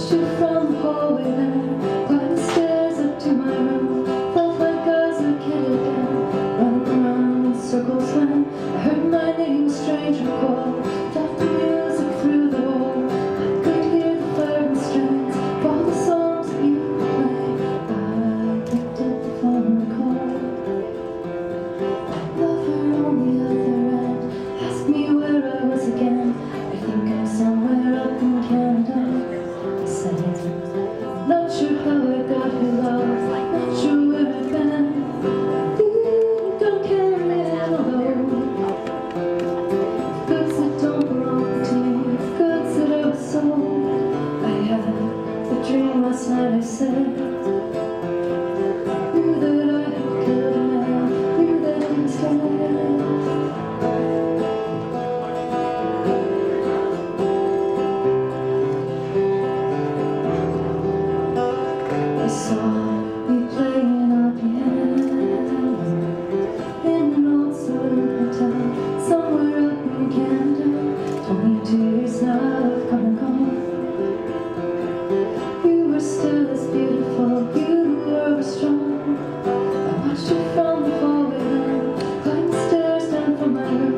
watched you from the hallway then, climbed the stairs up to my room. Felt like I was a kid again, running around in circles when I heard my name, a stranger call. Felt the music through the wall. I could hear the flirting strings of all the songs that you played. I picked up the phone and called. Lover on the other end asked me where I was again. I think I'm somewhere up in Canada. I said, not sure how I got here, love, not sure where I've been. Don't carry me alone. Goods that don't belong to me, goods that I was sold. I had a dream last night, I said. Knew that I had killed a man, knew that he was dead. I saw you playing a piano in an old saloon hotel somewhere up in Canada. 22 years now I've come and gone. You were still as beautiful, you were strong. I watched you from the hallway then, climbed the stairs down from my room.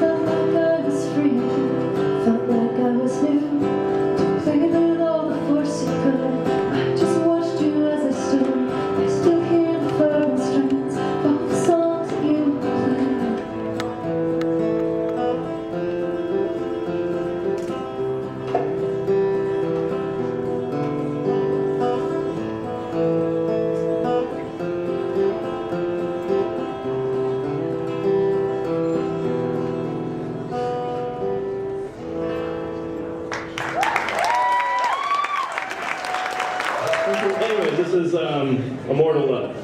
Felt like I was free again, felt like I was new. You played with all the force you could. I just watched you as I stood. I still hear the flirting strings of all the songs that you played. Anyway, this is Immortal Love.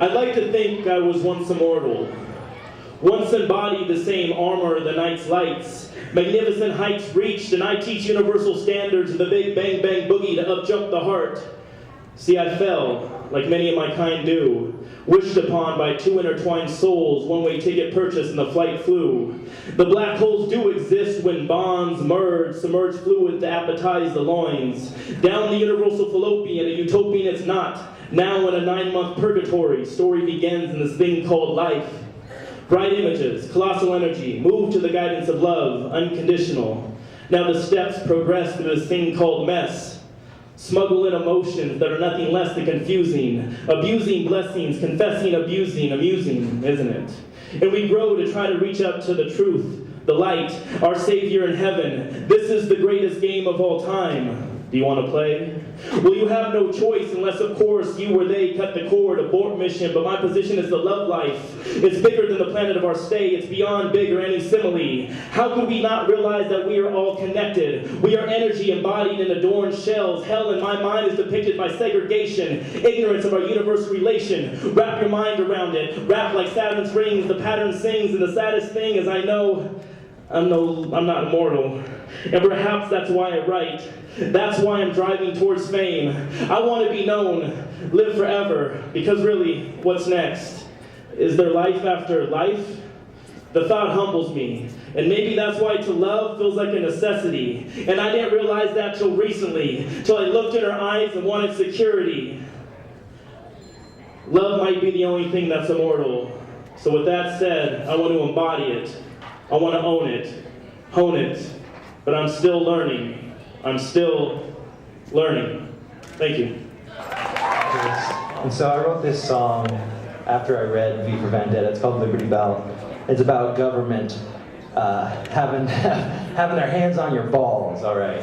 I'd like to think I was once immortal, once embodied the same armor the night's lights, magnificent heights reached, and I teach universal standards in the big bang bang boogie to up-jump the heart. See, I fell, like many of my kind do, wished upon by two intertwined souls, one-way ticket purchase and the flight flew. The black holes do exist when bonds merge, submerge fluid to appetize the loins. Down the universal fallopian, a utopian it's not. Now in a 9-month purgatory, story begins in this thing called life. Bright images, colossal energy, move to the guidance of love, unconditional. Now the steps progress through this thing called mess. Smuggle in emotions that are nothing less than confusing, abusing blessings, confessing, abusing, amusing, isn't it? And we grow to try to reach up to the truth, the light, our Savior in heaven. This is the greatest game of all time. Do you want to play? Well, you have no choice unless, of course, you or they cut the cord, abort mission. But my position is the love life. It's bigger than the planet of our stay. It's beyond big or any simile. How could we not realize that we are all connected? We are energy embodied in adorned shells. Hell in my mind is depicted by segregation, ignorance of our universal relation. Wrap your mind around it. Wrap like Saturn's rings. The pattern sings, and the saddest thing is I'm not immortal. And perhaps that's why I write. That's why I'm driving towards fame. I want to be known, live forever, because really, what's next? Is there life after life? The thought humbles me, and maybe that's why to love feels like a necessity. And I didn't realize that till recently, till I looked in her eyes and wanted security. Love might be the only thing that's immortal. So with that said, I want to embody it. I want to own it, hone it, but I'm still learning. I'm still learning. Thank you. And so I wrote this song after I read V for Vendetta. It's called Liberty Bell. It's about government having their hands on your balls, all right.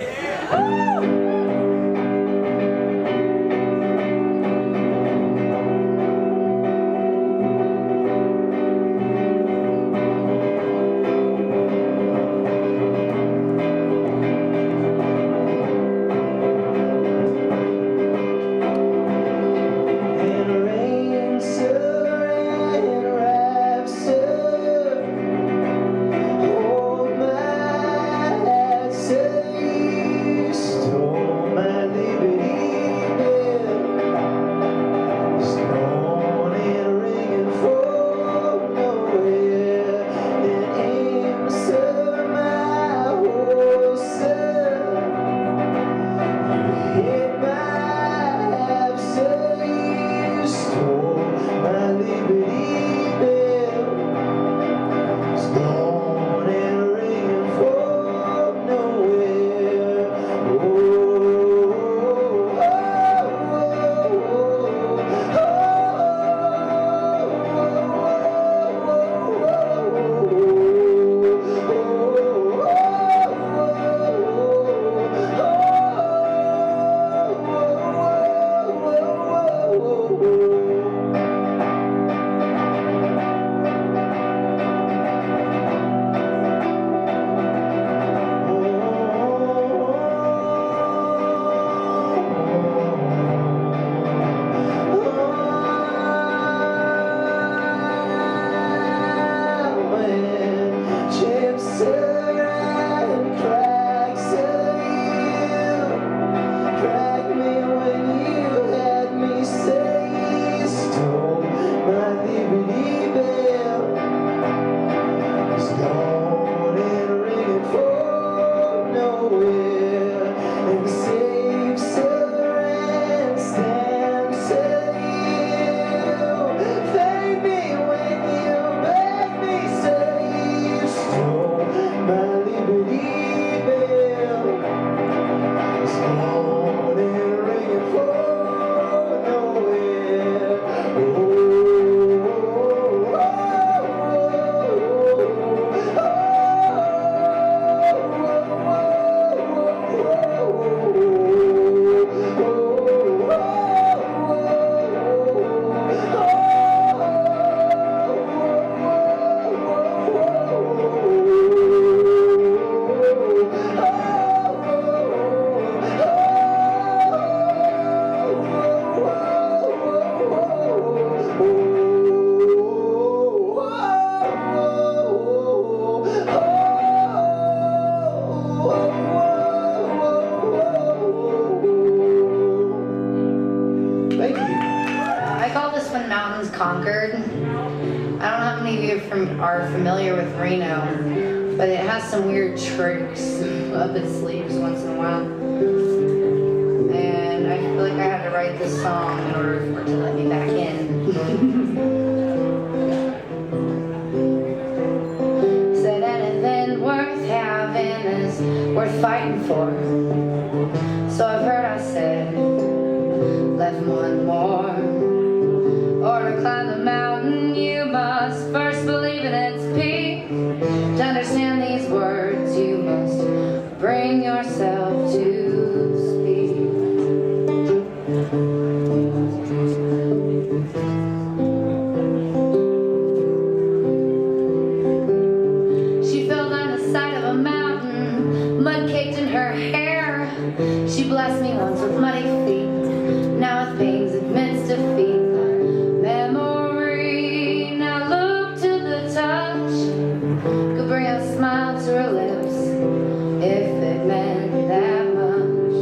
Hold my hand, say, stone. believe in. This morning ringing for nowhere. Thank you. I call this one Mountains Conquered. I don't know how many of you are familiar with Reno, but it has some weird tricks up its sleeves once in a while. And I feel like I had to write this song in order for it to let me back in. Said anything worth having is worth fighting for. So I've heard I said, left one more. Or to climb the mountain, you must first believe in its peak. To understand these words, you must bring yourself to speak. She fell down the side of a mountain, mud caked in her hair. She blessed me once with muddy feet, now with pains admits defeat. Memory, now look to the touch, could bring a smile to her lips if it meant that much.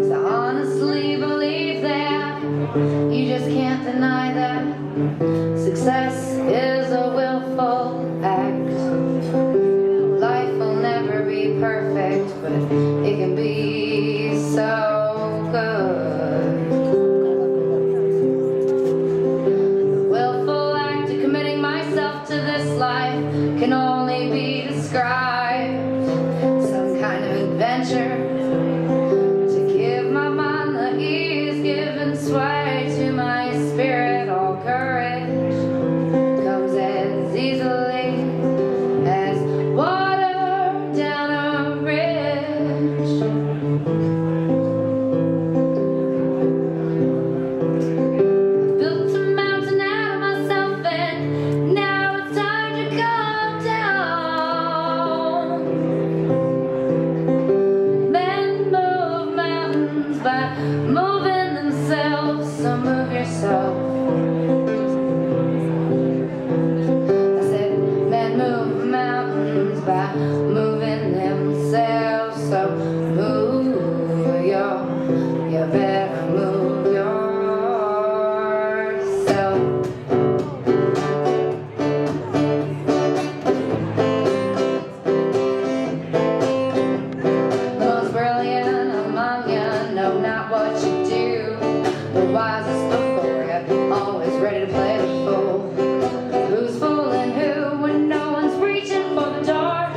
So honestly believe that, you just can't deny that success is a willful act. Life will never be perfect, but it can be so good. The willful act of committing myself to this life can only be described some kind of adventure, to give my mind the ease, giving sway to my spirit. All courage comes as easily as water down a ridge. I've built a mountain out of myself, and now it's time to come down. Men move mountains by moving themselves, so move yourself. I said, men move mountains by moving themselves, so move you better move yourself. Most brilliant among you know not what you do. The wisest before you, always ready to play the fool. Who's fooling who when no one's reaching for the door?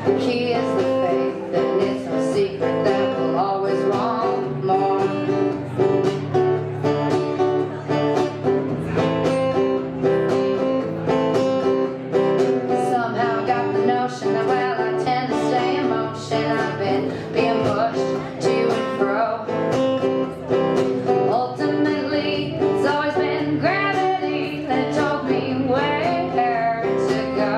The key is the faith, and it's no secret that we'll always want more. Somehow got the notion that, well, I tend to stay in motion. I've been being pushed to and fro. Ultimately, it's always been gravity that told me where to go.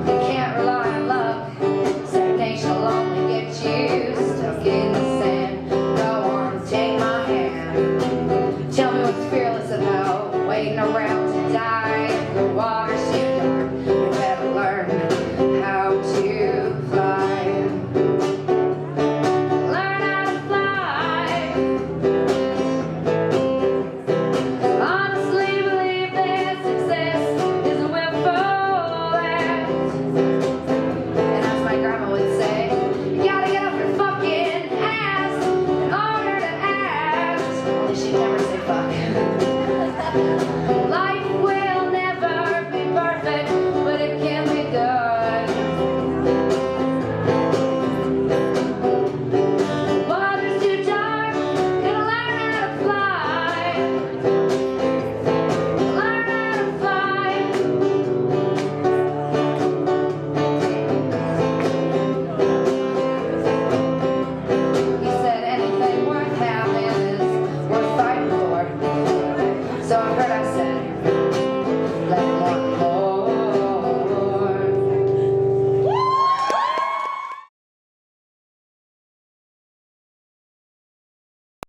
You can't rely on luck, stagnation will only get you stuck in the sand. Go on, take my hand, tell me what's fearless about waiting around to die. If the water's too dark, you better learn how to fly. Learn how to fly. Honestly believe that success is a willful act. And as my grandma would say, you gotta get off your fucking ass in order to act. only she'd never say fuck.